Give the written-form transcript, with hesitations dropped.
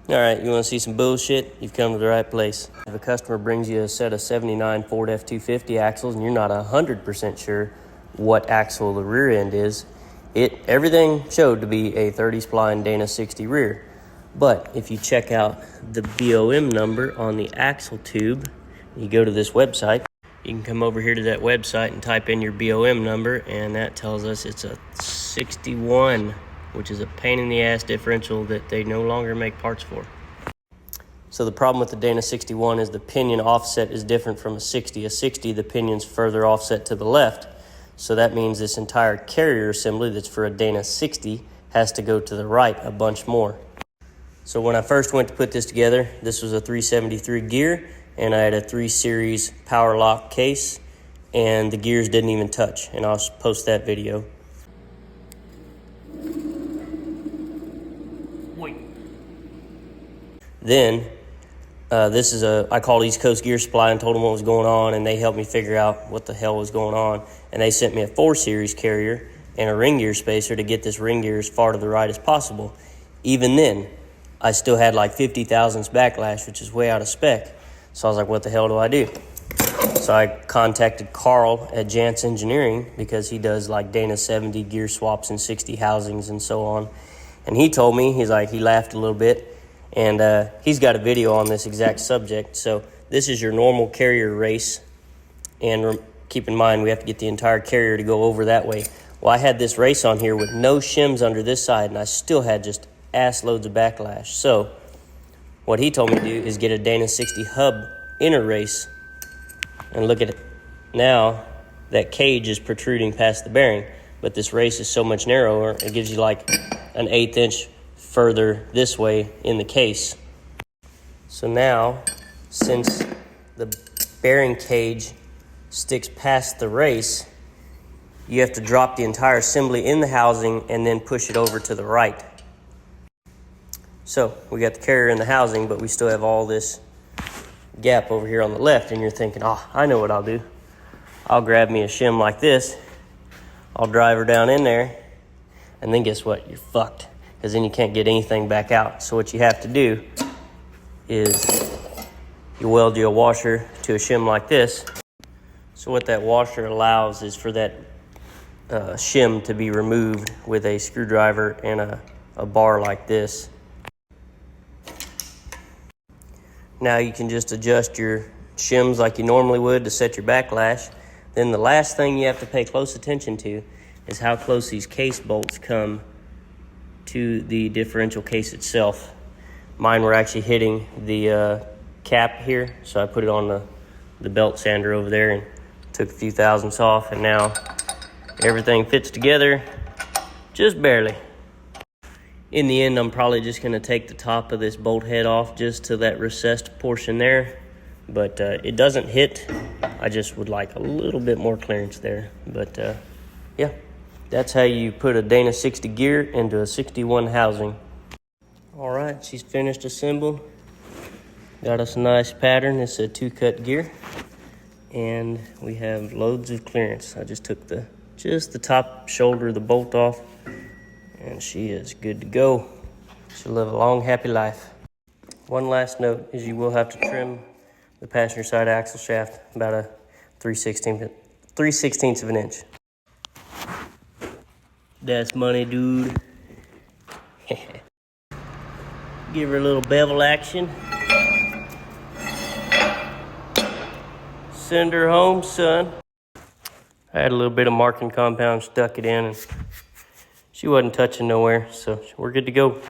All right, you want to see some bullshit? You've come to the right place. If a customer brings you a set of 79 Ford F-250 axles and you're not 100% sure what axle the rear end is, everything showed to be a 30 spline Dana 60 rear. But if you check out the BOM number on the axle tube, you go to this website, you can come over here to that website and type in your BOM number, and that tells us it's a 61, which is a pain in the ass differential that they no longer make parts for. So the problem with the Dana 61 is the pinion offset is different from a 60. A 60, the pinion's further offset to the left. So that means this entire carrier assembly that's for a Dana 60 has to go to the right a bunch more. So when I first went to put this together, this was a 373 gear, and I had a 3 Series power lock case, and the gears didn't even touch, and I'll post that video. Then, this is I called East Coast Gear Supply and told them what was going on, and they helped me figure out what the hell was going on. And they sent me a 4 Series carrier and a ring gear spacer to get this ring gear as far to the right as possible. Even then, I still had like 50 thousandths backlash, which is way out of spec. So I was like, what the hell do I do? So I contacted Carl at Jantz Engineering because he does like Dana 70 gear swaps and 60 housings and so on. And he told me, he laughed a little bit. And he's got a video on this exact subject. So this is your normal carrier race. And keep in mind, we have to get the entire carrier to go over that way. Well, I had this race on here with no shims under this side, and I still had just ass loads of backlash. So what he told me to do is get a Dana 60 hub inner race. And look at it. Now that cage is protruding past the bearing, but this race is so much narrower, it gives you like an 1/8 inch further this way in the case. So now, since the bearing cage sticks past the race, you have to drop the entire assembly in the housing and then push it over to the right. So we got the carrier in the housing, but we still have all this gap over here on the left, and you're thinking, oh, I know what I'll do. I'll grab me a shim like this, I'll drive her down in there, and then guess what? You're fucked, because then you can't get anything back out. So what you have to do is you weld your washer to a shim like this. So what that washer allows is for that shim to be removed with a screwdriver and a bar like this. Now you can just adjust your shims like you normally would to set your backlash. Then the last thing you have to pay close attention to is how close these case bolts come to the differential case itself. Mine were actually hitting the cap here, so I put it on the belt sander over there and took a few thousandths off, and now everything fits together just barely. In the end, I'm probably just going to take the top of this bolt head off just to that recessed portion there, but it doesn't hit. I just would like a little bit more clearance there, but yeah. That's how you put a Dana 60 gear into a 61 housing. All right, she's finished assembled. Got us a nice pattern. It's a 2-cut gear, and we have loads of clearance. I just took just the top shoulder of the bolt off, and she is good to go. She'll live a long, happy life. One last note is you will have to trim the passenger side axle shaft about a 3/16 of an inch. That's money, dude. Give her a little bevel action. Send her home, son. I had a little bit of marking compound, stuck it in, and she wasn't touching nowhere, so we're good to go.